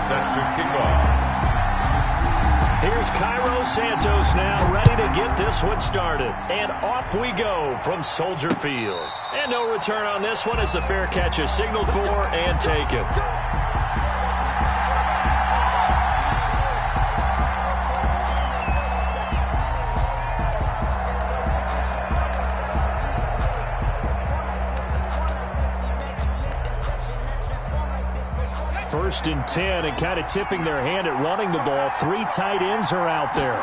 set to kick off. Here's Cairo Santos now ready to get this one started. And off we go from Soldier Field. And no return on this one as the fair catch is signaled for and taken. First and 10, and kind of tipping their hand at running the ball. 3 tight ends are out there.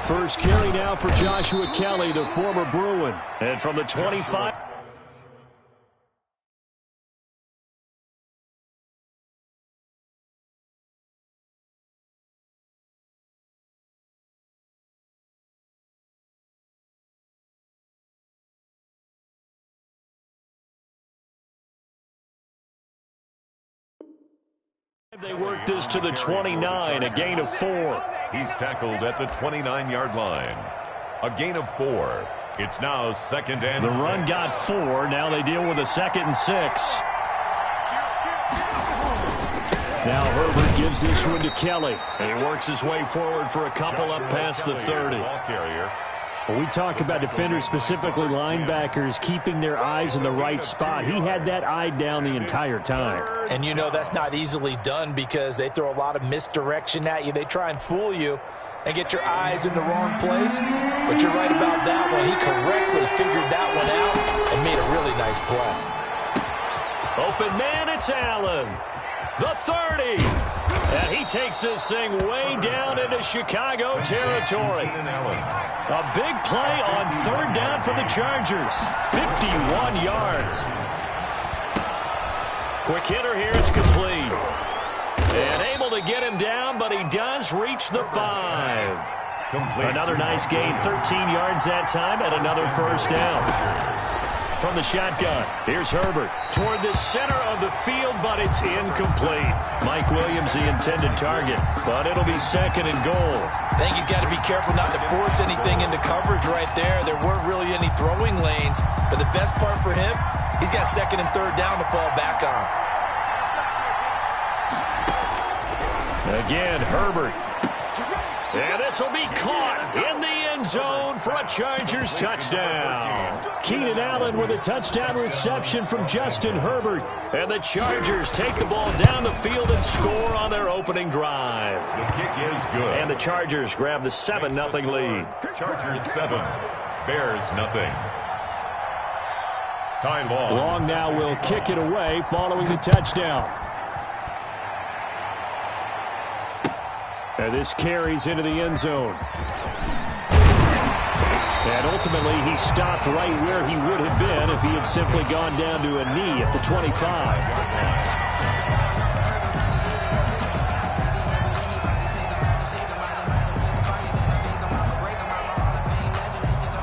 First carry now for Joshua Kelly, the former Bruin. And from the 25. They work this to the 29, a gain of 4. He's tackled at the 29-yard line. A gain of 4. It's now 2nd and 6. The run got 4. Now they deal with a 2nd and 6. Now Herbert gives this one to Kelly. And he works his way forward for a couple up past the 30. When we talk about defenders, specifically linebackers, keeping their eyes in the right spot, he had that eye down the entire time. And you know that's not easily done because they throw a lot of misdirection at you. They try and fool you and get your eyes in the wrong place. But you're right about that one. He correctly figured that one out and made a really nice play. Open man, it's Allen. The 30. And he takes this thing way down into Chicago territory. A big play on 3rd down for the Chargers. 51 yards. Quick hitter here, it's complete. And able to get him down, but he does reach the 5. Another nice gain, 13 yards that time, and another first down. From the shotgun, here's Herbert toward the center of the field, but it's incomplete. Mike Williams, the intended target, but it'll be 2nd and goal. I think he's got to be careful not to force anything into coverage right there. There weren't really any throwing lanes, but the best part for him, he's got 2nd and 3rd down to fall back on. Again, Herbert. And this will be caught in the end zone for a Chargers touchdown. Keenan Allen with a touchdown reception from Justin Herbert. And the Chargers take the ball down the field and score on their opening drive. The kick is good. And the Chargers grab the 7-0 lead. Chargers 7, Bears nothing. Ty Long now will kick it away following the touchdown. And this carries into the end zone. And ultimately, he stopped right where he would have been if he had simply gone down to a knee at the 25.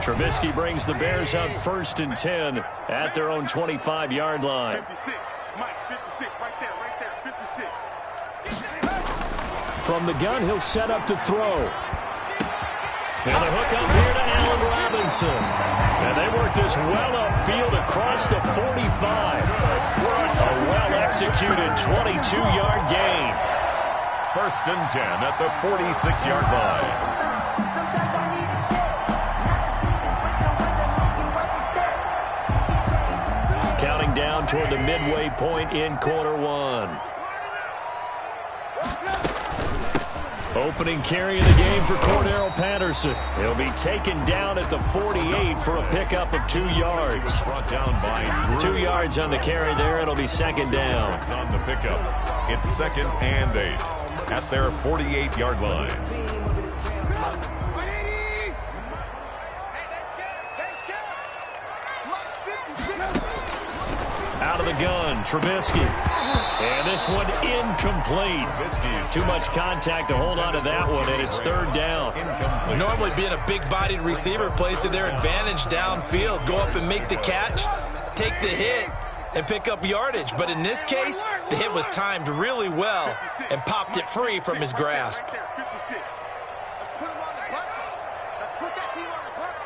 Trubisky brings the Bears up 1st and 10 at their own 25-yard line. 56, Mike, 56, right there, 56. From the gun, he'll set up to throw. And the hook up here to Allen Robinson. And they work this well upfield across the 45. A well-executed 22-yard gain. 1st and 10 at the 46-yard line. Counting down toward the midway point in quarter 1. Opening carry in the game for Cordero Patterson. He'll be taken down at the 48 for a pickup of 2 yards. Brought down by 2 yards on the carry there. It'll be 2nd down. On the pickup, it's 2nd and 8 at their 48-yard line. Out of the gun, Trubisky. And this one incomplete. Too much contact to hold on to that one, and it's 3rd down. Normally being a big-bodied receiver plays to their advantage downfield. Go up and make the catch, take the hit, and pick up yardage. But in this case, the hit was timed really well and popped it free from his grasp. 56. Let's put him on the buses. Let's put that team on the bus.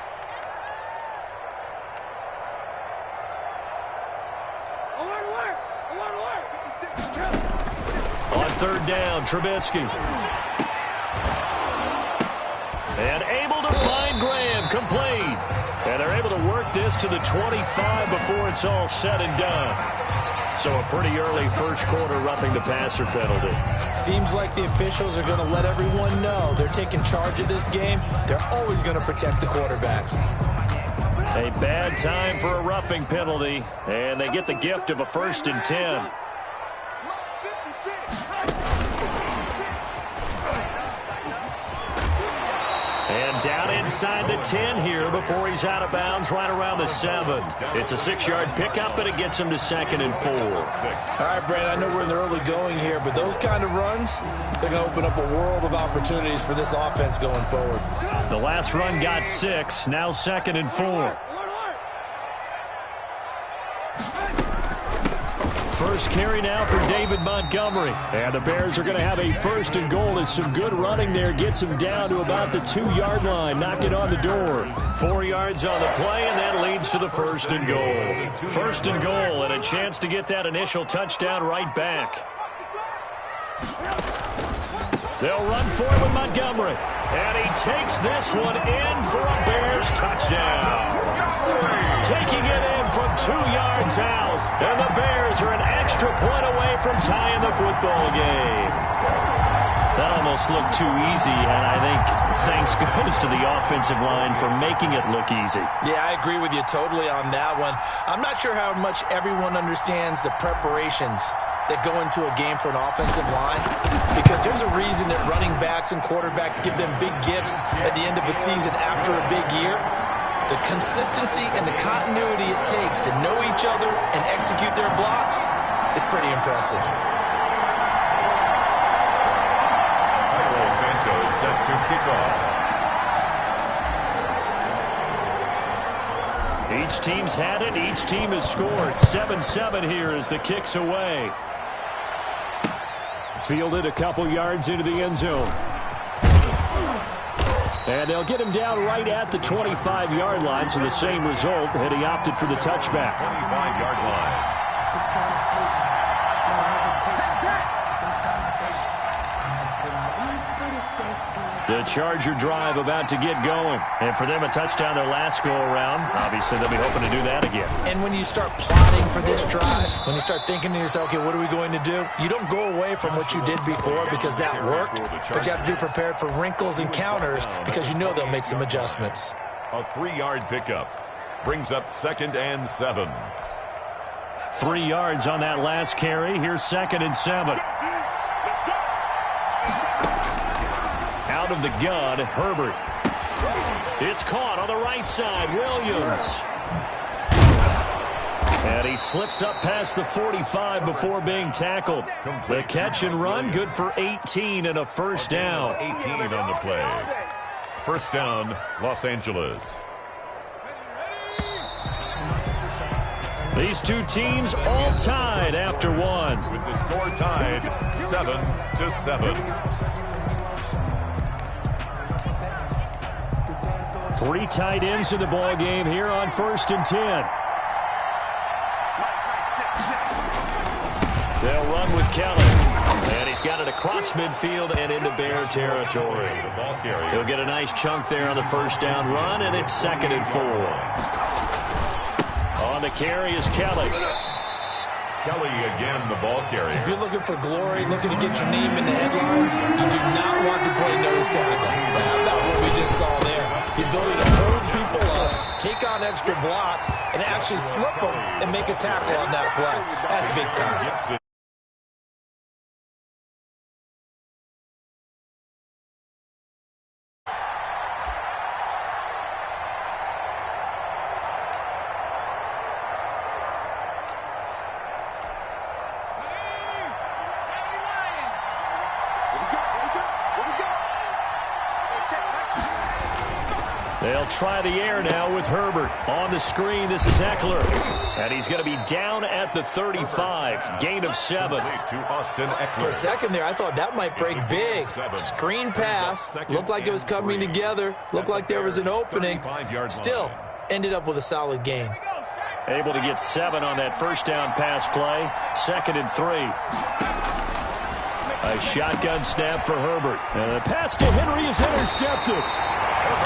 Alert, alert! Alert, alert! 56. third down. Trubisky. And able to find Graham. Complete. And they're able to work this to the 25 before it's all said and done. So a pretty early first quarter roughing the passer penalty. Seems like the officials are going to let everyone know they're taking charge of this game. They're always going to protect the quarterback. A bad time for a roughing penalty, and they get the gift of a 1st and 10. And down inside the 10 here before he's out of bounds right around the 7. It's a 6-yard pickup, and it gets him to 2nd and 4. All right, Brandon, I know we're in the early going here, but those kind of runs, they're going to open up a world of opportunities for this offense going forward. The last run got 6, now 2nd and 4. First carry now for David Montgomery. And the Bears are going to have a 1st and goal. As some good running there gets him down to about the 2-yard line. Knock it on the door. 4 yards on the play, and that leads to the 1st and goal. 1st and goal, and a chance to get that initial touchdown right back. They'll run for it with Montgomery. And he takes this one in for a Bears touchdown. Taking it in from 2 yards out. And the Bears are an extra point away from tying the football game. That almost looked too easy, and I think thanks goes to the offensive line for making it look easy. Yeah, I agree with you totally on that one. I'm not sure how much everyone understands the preparations that go into a game for an offensive line, because there's a reason that running backs and quarterbacks give them big gifts at the end of a season after a big year. The consistency and the continuity it takes to know each other and execute their blocks is pretty impressive. Carlos Santos set to kick off. Each team's had it. Each team has scored. 7-7 here as the kick's away. Fielded a couple yards into the end zone. And they'll get him down right at the 25-yard line, so the same result, and he opted for the touchback. 25-yard line. The Charger drive about to get going. And for them, a touchdown their last go-around. Obviously, they'll be hoping to do that again. And when you start plotting for this drive, when you start thinking to yourself, okay, what are we going to do? You don't go away from what you did before because that worked, but you have to be prepared for wrinkles and counters because you know they'll make some adjustments. A 3-yard pickup brings up 2nd and 7. 3 yards on that last carry. Here's 2nd and 7. Out of the gun, Herbert. It's caught on the right side, Williams. And he slips up past the 45 before being tackled. The catch and run, good for 18 and a 1st down. 18 on the play. 1st down, Los Angeles. These two teams all tied after one. With the score tied, 7-7. 3 tight ends in the ball game here on 1st and 10. They'll run with Kelly. And he's got it across midfield and into Bear territory. He'll get a nice chunk there on the 1st down run, and it's 2nd and 4. On the carry is Kelly. Kelly again, the ball carrier. If you're looking for glory, looking to get your name in the headlines, you do not want to play nose tackle. But how about what we just saw there? The ability to hold people up, take on extra blocks, and actually slip them and make a tackle on that play. That's big time. They'll try the air now with Herbert. On the screen, this is Eckler. And he's going to be down at the 35. Gain of 7. For a second there, I thought that might break big. Screen pass. Looked like it was coming together. Looked like there was an opening. Still, ended up with a solid gain. Able to get 7 on that 1st down pass play. 2nd and 3. A shotgun snap for Herbert. And the pass to Henry is intercepted.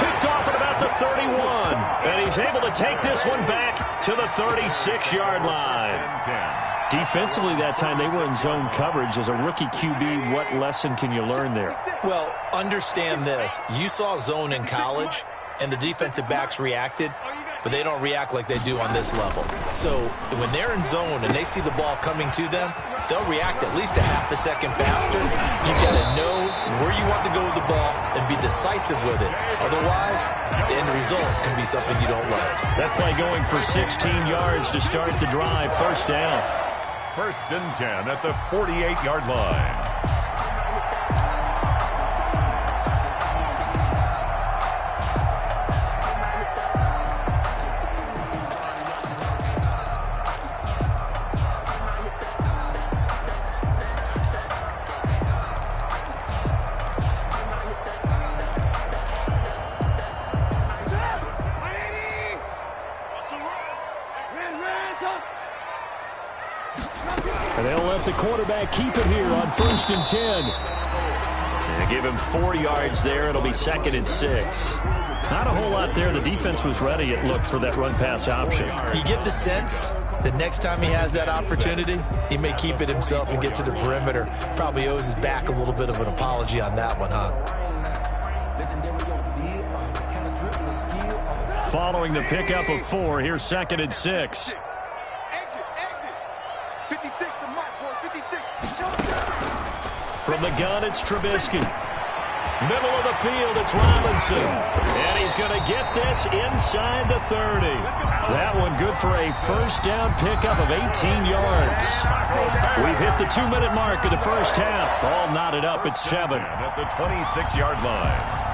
Picked off at about the 31. And he's able to take this one back to the 36-yard line. Defensively that time, they were in zone coverage. As a rookie QB, what lesson can you learn there? Well, understand this. You saw zone in college, and the defensive backs reacted, but they don't react like they do on this level. So when they're in zone and they see the ball coming to them, they'll react at least a half a second faster. You got to know where you want to go with the ball and be decisive with it. Otherwise, the end result can be something you don't like. That play going for 16 yards to start the drive. First down. 1st and 10 at the 48-yard line. And they'll let the quarterback keep it here on 1st and 10. And they give him 4 yards there. It'll be 2nd and 6. Not a whole lot there. The defense was ready, it looked, for that run-pass option. You get the sense that next time he has that opportunity, he may keep it himself and get to the perimeter. Probably owes his back a little bit of an apology on that one, huh? Following the pickup of 4, here's 2nd and 6. From the gun, it's Trubisky. Middle of the field, it's Robinson. And he's going to get this inside the 30. That one good for a first down pickup of 18 yards. We've hit the 2-minute mark of the first half. All knotted up at 7. At the 26-yard line.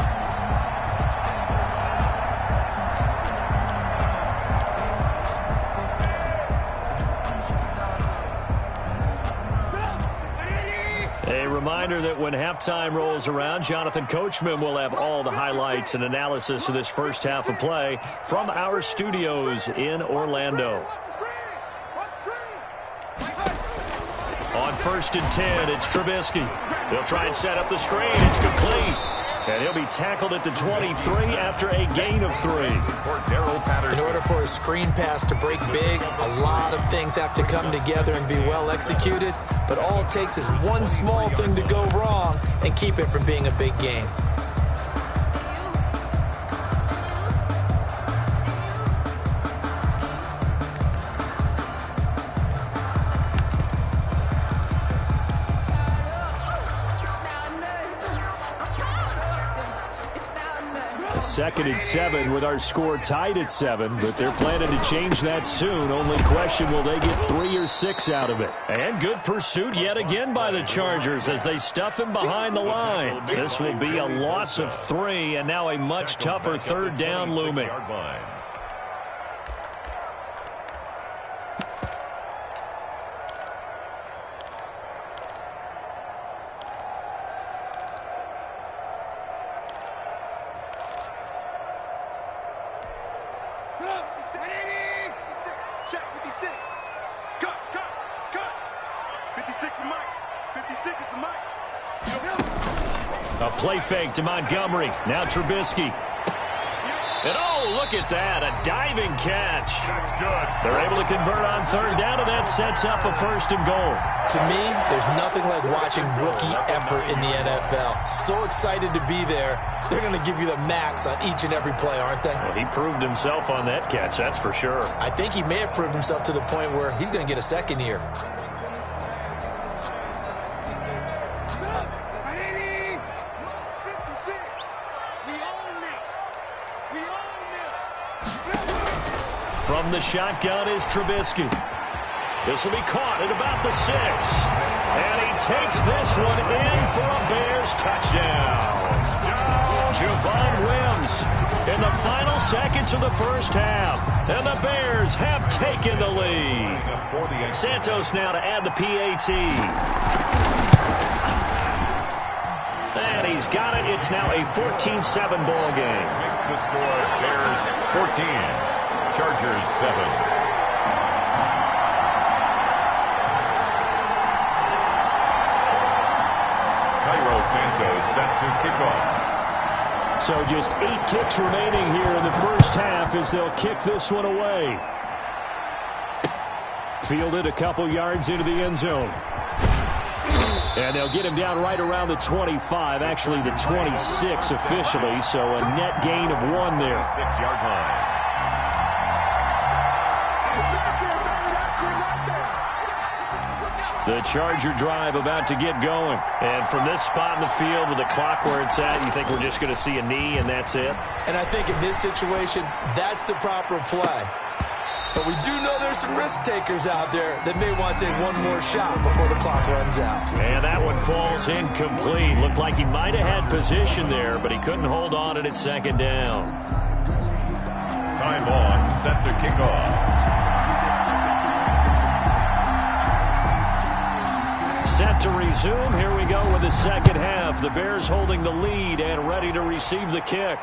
A reminder that when halftime rolls around, Jonathan Coachman will have all the highlights and analysis of this first half of play from our studios in Orlando. On 1st and 10, it's Trubisky. They'll try and set up the screen. It's complete. And he'll be tackled at the 23 after a gain of 3. In order for a screen pass to break big, a lot of things have to come together and be well executed. But all it takes is one small thing to go wrong and keep it from being a big game. A 2nd and 7 with our score tied at 7, but they're planning to change that soon. Only question, will they get 3 or 6 out of it? And good pursuit yet again by the Chargers as they stuff him behind the line. This will be a loss of 3, and now a much tougher 3rd down looming. A play fake to Montgomery. Now Trubisky. And oh, look at that. A diving catch. That's good. They're able to convert on 3rd down, and that sets up a 1st and goal. To me, there's nothing like watching rookie effort in the NFL. So excited to be there. They're going to give you the max on each and every play, aren't they? Well, he proved himself on that catch, that's for sure. I think he may have proved himself to the point where he's going to get a 2nd year. From the shotgun is Trubisky. This will be caught at about the 6. And he takes this one in for a Bears touchdown. Javon Wims in the final seconds of the first half. And the Bears have taken the lead. Santos now to add the PAT. And he's got it. It's now a 14-7 ball game. Makes the score Bears 14. Chargers 7. set to kick off. So just 8 ticks remaining here in the first half as they'll kick this one away. Fielded a couple yards into the end zone. And they'll get him down right around the 25, actually the 26 officially, so a net gain of 1 there. 6-yard line. The Charger drive about to get going. And from this spot in the field with the clock where it's at, you think we're just going to see a knee and that's it? And I think in this situation, that's the proper play. But we do know there's some risk takers out there that may want to take one more shot before the clock runs out. And that one falls incomplete. Looked like he might have had position there, but he couldn't hold on at its second down. Time on, set to kick off. Set to resume. Here we go with the second half. The Bears holding the lead and ready to receive the kick.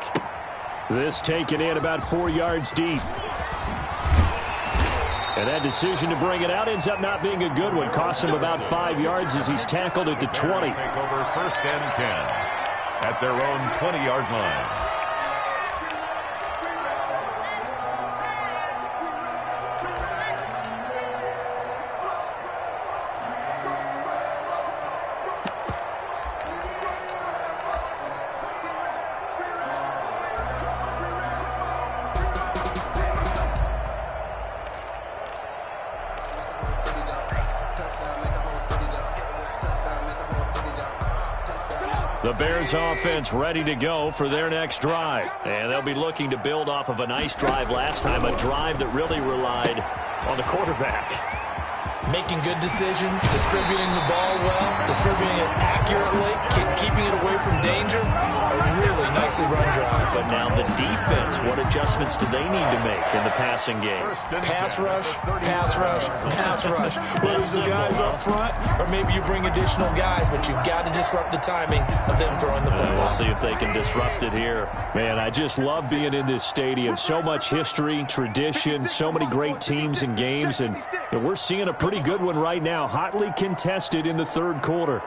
This taken in about 4 yards deep. And that decision to bring it out ends up not being a good one. Costs him about 5 yards as he's tackled at the 20. Take over 1st and 10 at their own 20-yard line. The Bears offense ready to go for their next drive. And they'll be looking to build off of a nice drive last time, a drive that really relied on the quarterback. Making good decisions, distributing the ball well, distributing it accurately, keeping it away from danger. A really nicely run drive. But now the defense, what adjustments do they need to make in the passing game? Pass rush, pass rush, pass rush. Whether it's the guys up front or maybe you bring additional guys, but you've got to disrupt the timing of them throwing the football. We'll see if they can disrupt it here. Man, I just love being in this stadium. So much history, tradition, so many great teams and games, and we're seeing a pretty good one right now, hotly contested in the third quarter.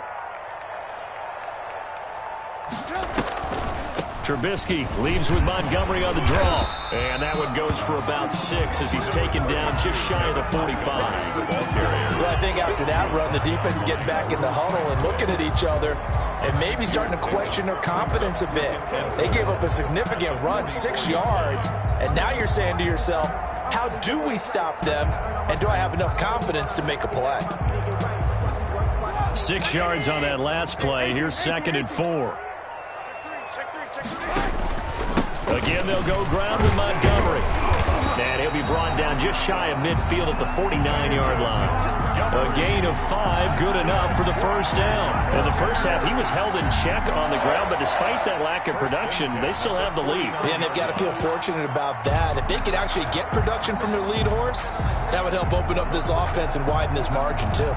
Trubisky leaves with Montgomery on the draw. And that one goes for about 6 as he's taken down just shy of the 45. Well, I think after that run, the defense is getting back in the huddle and looking at each other and maybe starting to question their confidence a bit. They gave up a significant run, 6 yards, and now you're saying to yourself, how do we stop them, and do I have enough confidence to make a play? 6 yards on that last play. Here's 2nd and 4. Again, they'll go ground with Montgomery. And he'll be brought down just shy of midfield at the 49-yard line. A gain of 5, good enough for the first down. In the first half, he was held in check on the ground, but despite that lack of production, they still have the lead. And they've got to feel fortunate about that. If they could actually get production from their lead horse, that would help open up this offense and widen this margin, too.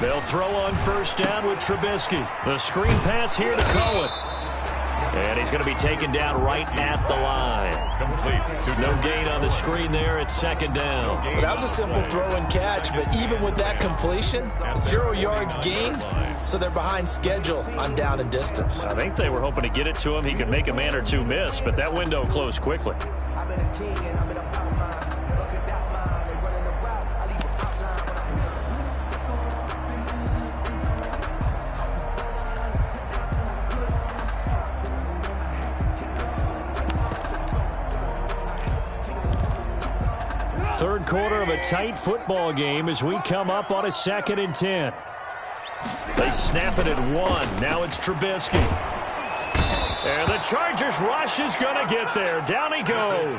They'll throw on first down with Trubisky. The screen pass here to Cohen. And he's going to be taken down right at the line. Complete. No gain on the screen there at 2nd down. Well, that was a simple throw and catch, but even with that completion, 0 yards gained, so they're behind schedule on down and distance. I think they were hoping to get it to him. He could make a man or two miss, but that window closed quickly. Third quarter of a tight football game as we come up on a 2nd and 10. They snap it at 1. Now it's Trubisky. And the Chargers rush is going to get there. Down he goes.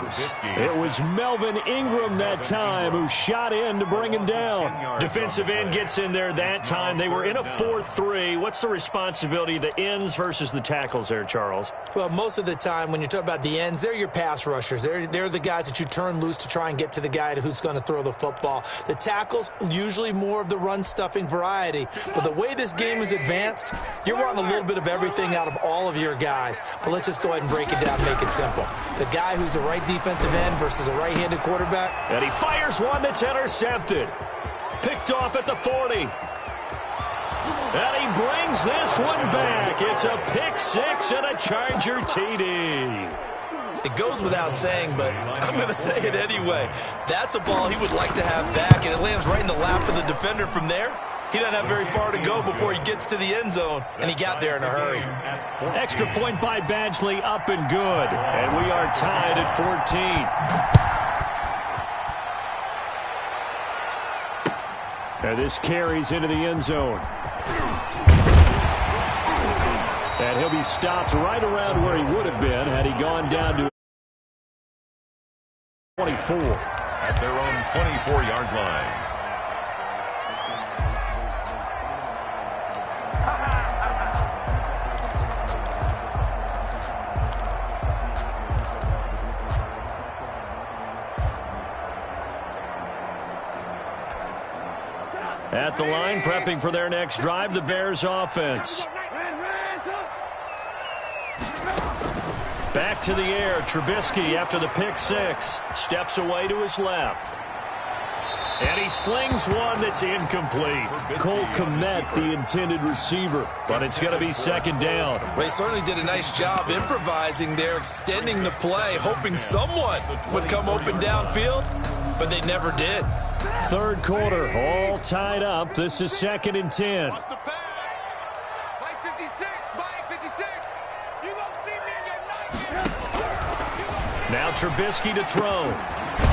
It was Melvin Ingram that time who shot in to bring him down. Defensive end gets in there that time. They were in a 4-3. What's the responsibility of the ends versus the tackles there, Charles? Well, most of the time when you talk about the ends, they're your pass rushers. They're the guys that you turn loose to try and get to the guy who's going to throw the football. The tackles, usually more of the run-stuffing variety. But the way this game is advanced, you're wanting a little bit of everything out of all of your guys. But let's just go ahead and break it down and make it simple. The guy who's the right defensive end versus a right-handed quarterback. And he fires one that's intercepted. Picked off at the 40. And he brings this one back. It's a pick six and a Charger TD. It goes without saying, but I'm going to say it anyway. That's a ball he would like to have back, and it lands right in the lap of the defender from there. He doesn't have very far to go before he gets to the end zone, and he got there in a hurry. Extra point by Badgley, up and good. And we are tied at 14. And this carries into the end zone. And he'll be stopped right around where he would have been had he gone down to 24. At their own 24-yard line. At the line, prepping for their next drive, the Bears offense. Back to the air, Trubisky after the pick six. Steps away to his left. And he slings one that's incomplete. Cole Kmet, the intended receiver. But it's going to be second down. Well, he certainly did a nice job improvising there, extending the play, hoping someone would come open downfield, but they never did. Third quarter, all tied up. This is 2nd and 10. Watch the pass. Mike 56. Mike 56. You don't see me in your nightmare. Now Trubisky to throw.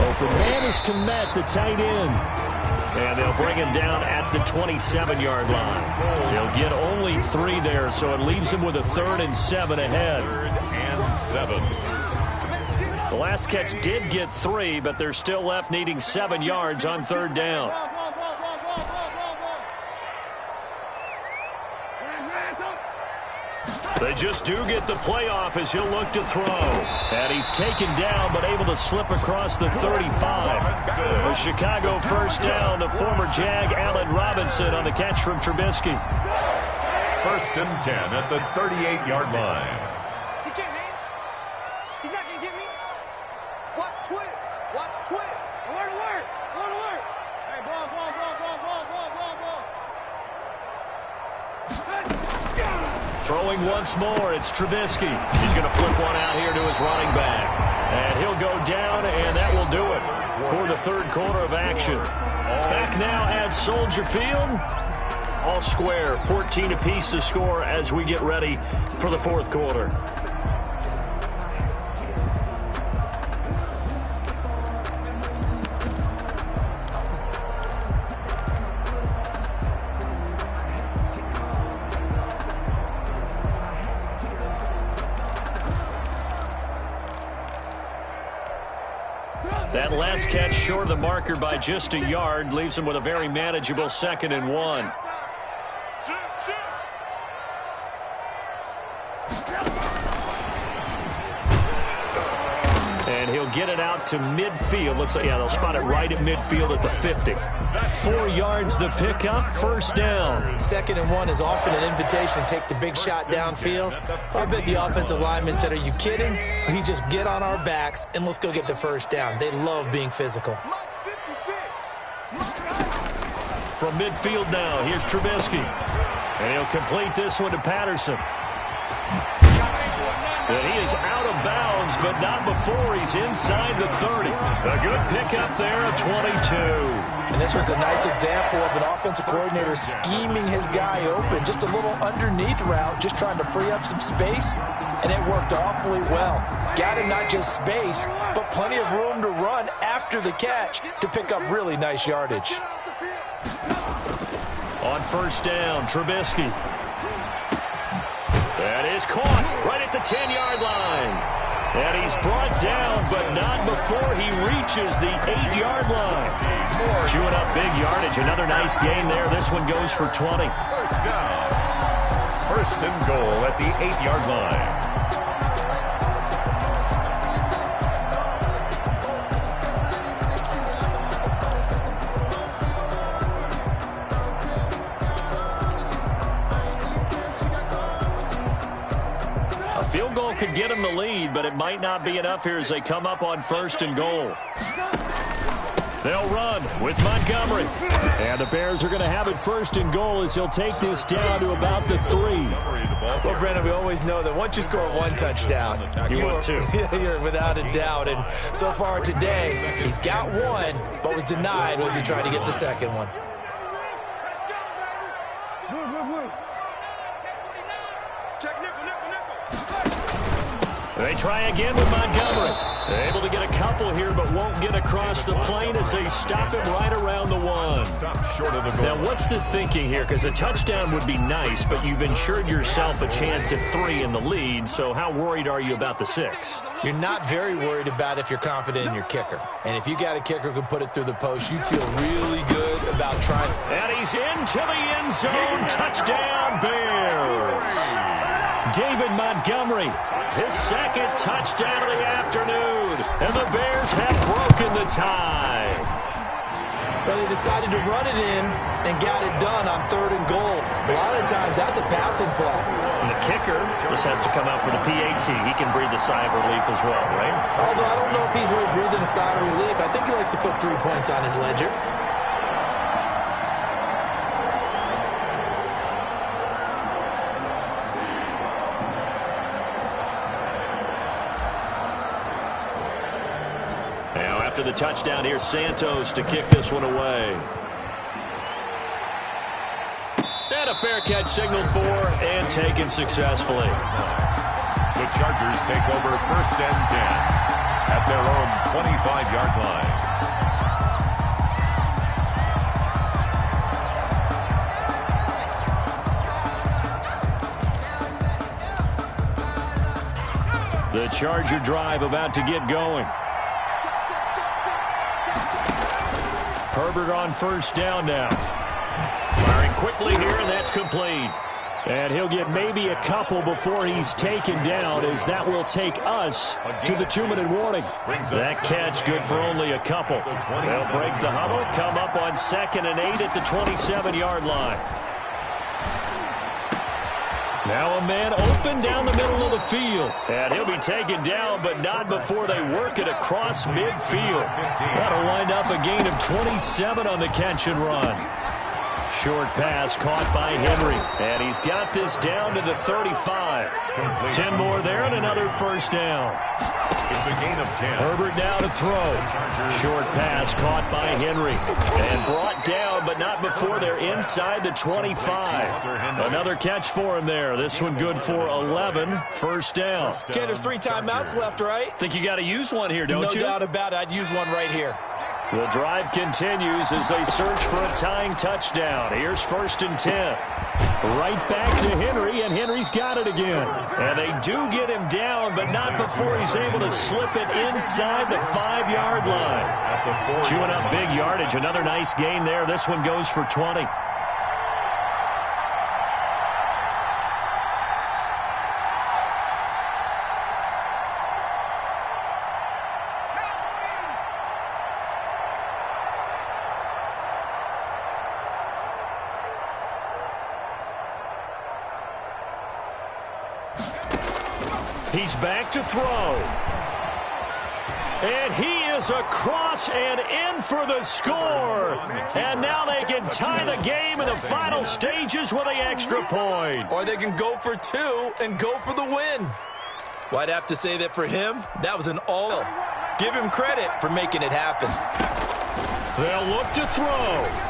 Open man is Kmet, the tight end. And they'll bring him down at the 27-yard line. He'll get only 3 there, so it leaves him with a 3rd and 7 ahead. 3rd and 7. The last catch did get 3, but they're still left needing 7 yards on 3rd down. They just do get the playoff as he'll look to throw. And he's taken down but able to slip across the 35. A Chicago first down to former Jag Allen Robinson on the catch from Trubisky. 1st and 10 at the 38-yard line. He can't hit. He's not going to get me. Watch twins. Watch twins. Alert, alert. Alert, alert. Hey, ball. Throwing once more, it's Trubisky. He's going to flip one out here to his running back. And he'll go down, and that will do it for the 3rd quarter of action. Back now at Soldier Field. All square, 14 apiece to score as we get ready for the 4th quarter. That last catch short of the marker by just a yard leaves him with a very manageable 2nd and 1. And he'll get it out to midfield. Looks like, yeah, they'll spot it right at midfield at the 50. 4 yards the pickup, 1st down. 2nd and 1 is often an invitation to take the big shot downfield. I bet the offensive lineman said, are you kidding? We just get on our backs and let's go get the 1st down. They love being physical. From midfield now, here's Trubisky. And he'll complete this one to Patterson. And he is out of bounds, but not before he's inside the 30. A good pickup there, a 22. And this was a nice example of an offensive coordinator scheming his guy open. Just a little underneath route, just trying to free up some space, and it worked awfully well. Got him not just space, but plenty of room to run after the catch to pick up really nice yardage. On 1st down, Trubisky. That is caught right at the 10-yard line. And he's brought down, but not before he reaches the 8-yard line. Chewing up big yardage. Another nice gain there. This one goes for 20. 1st down. 1st and goal at the 8-yard line. Field goal could get them the lead, but it might not be enough here as they come up on 1st and goal. They'll run with Montgomery. And the Bears are going to have it 1st and goal as he'll take this down to about the 3. Well, Brandon, we always know that once you score 1 touchdown, you want 2. You're without a doubt. And so far today, he's got 1, but was denied as he tried to get the second one. They try again with Montgomery. They're able to get a couple here, but won't get across the plane as they stop him right around the 1. Stop short of the goal. Now, what's the thinking here? Because a touchdown would be nice, but you've ensured yourself a chance at 3 in the lead, so how worried are you about the 6? You're not very worried about if you're confident in your kicker. And if you got a kicker who can put it through the post, you feel really good about trying. And he's into the end zone. Touchdown, Bears. David Montgomery, his 2nd touchdown of the afternoon. And the Bears have broken the tie. But they decided to run it in and got it done on 3rd and goal. A lot of times, that's a passing play. And the kicker just has to come out for the PAT. He can breathe a sigh of relief as well, right? Although I don't know if he's really breathing a sigh of relief. I think he likes to put 3 points on his ledger. After the touchdown, here's Santos to kick this one away. And a fair catch signaled for and taken successfully. The Chargers take over 1st and 10 at their own 25-yard line. The Charger drive about to get going. Herbert on 1st down now. Firing quickly here, and that's complete. And he'll get maybe a couple before he's taken down, as that will take us to the 2-minute warning. That catch good for only a couple. They'll break the huddle, come up on 2nd and 8 at the 27-yard line. Now a man open down the middle of the field. And he'll be taken down, but not before they work it across midfield. That'll wind up a gain of 27 on the catch and run. Short pass caught by Henry. And he's got this down to the 35. 10 more there and another 1st down. It's a gain of 10. Herbert now to throw. Short pass caught by Henry. And brought down, but not before they're inside the 25. Another catch for him there. This one good for 11. 1st down. Okay, there's 3 timeouts left, right? Think you got to use one here, don't you? No doubt about it. I'd use one right here. The drive continues as they search for a tying touchdown. Here's 1st and 10. Right back to Henry, and Henry's got it again. And they do get him down, but not before he's able to slip it inside the 5-yard line. Chewing up big yardage. Another nice gain there. This one goes for 20. He's back to throw. And he is across and in for the score. And now they can tie the game in the final stages with an extra point. Or they can go for 2 and go for the win. Well, I'd have to say that for him, that was an all. Give him credit for making it happen. They'll look to throw.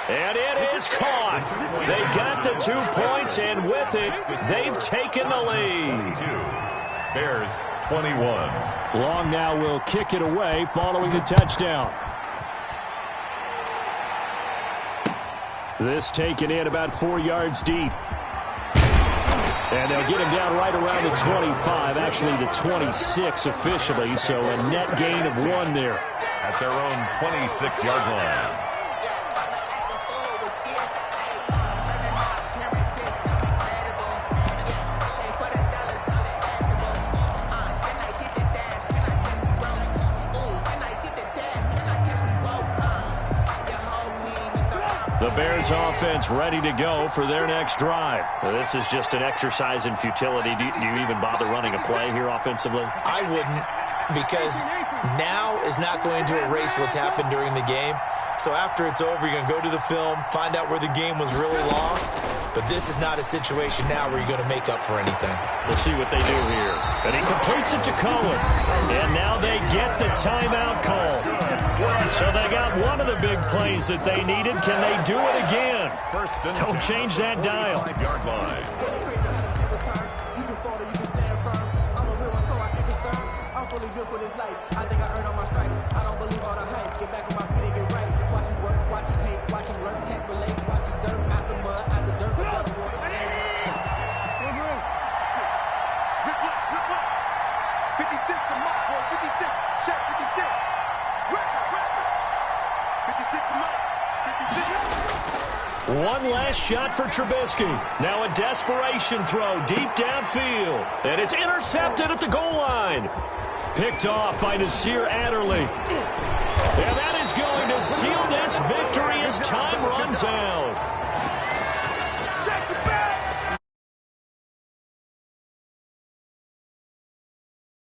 And it is caught. They got the 2 points, and with it, they've taken the lead. Bears 21. Long now will kick it away following the touchdown. This taken in about 4 yards deep. And they'll get him down right around the 25, actually the 26 officially, so a net gain of 1 there. At their own 26-yard line. The Bears offense ready to go for their next drive. So this is just an exercise in futility. Do you even bother running a play here offensively? I wouldn't, because now is not going to erase what's happened during the game. So after it's over, you're going to go to the film, find out where the game was really lost. But this is not a situation now where you're going to make up for anything. We'll see what they do here. And he completes it to Cohen. And now they get the timeout call. So they got one of the big plays that they needed. Can they do it again? Don't change that dial. One last shot for Trubisky. Now a desperation throw deep downfield. And it's intercepted at the goal line. Picked off by Nasir Adderley. And that is going to seal this victory as time runs out.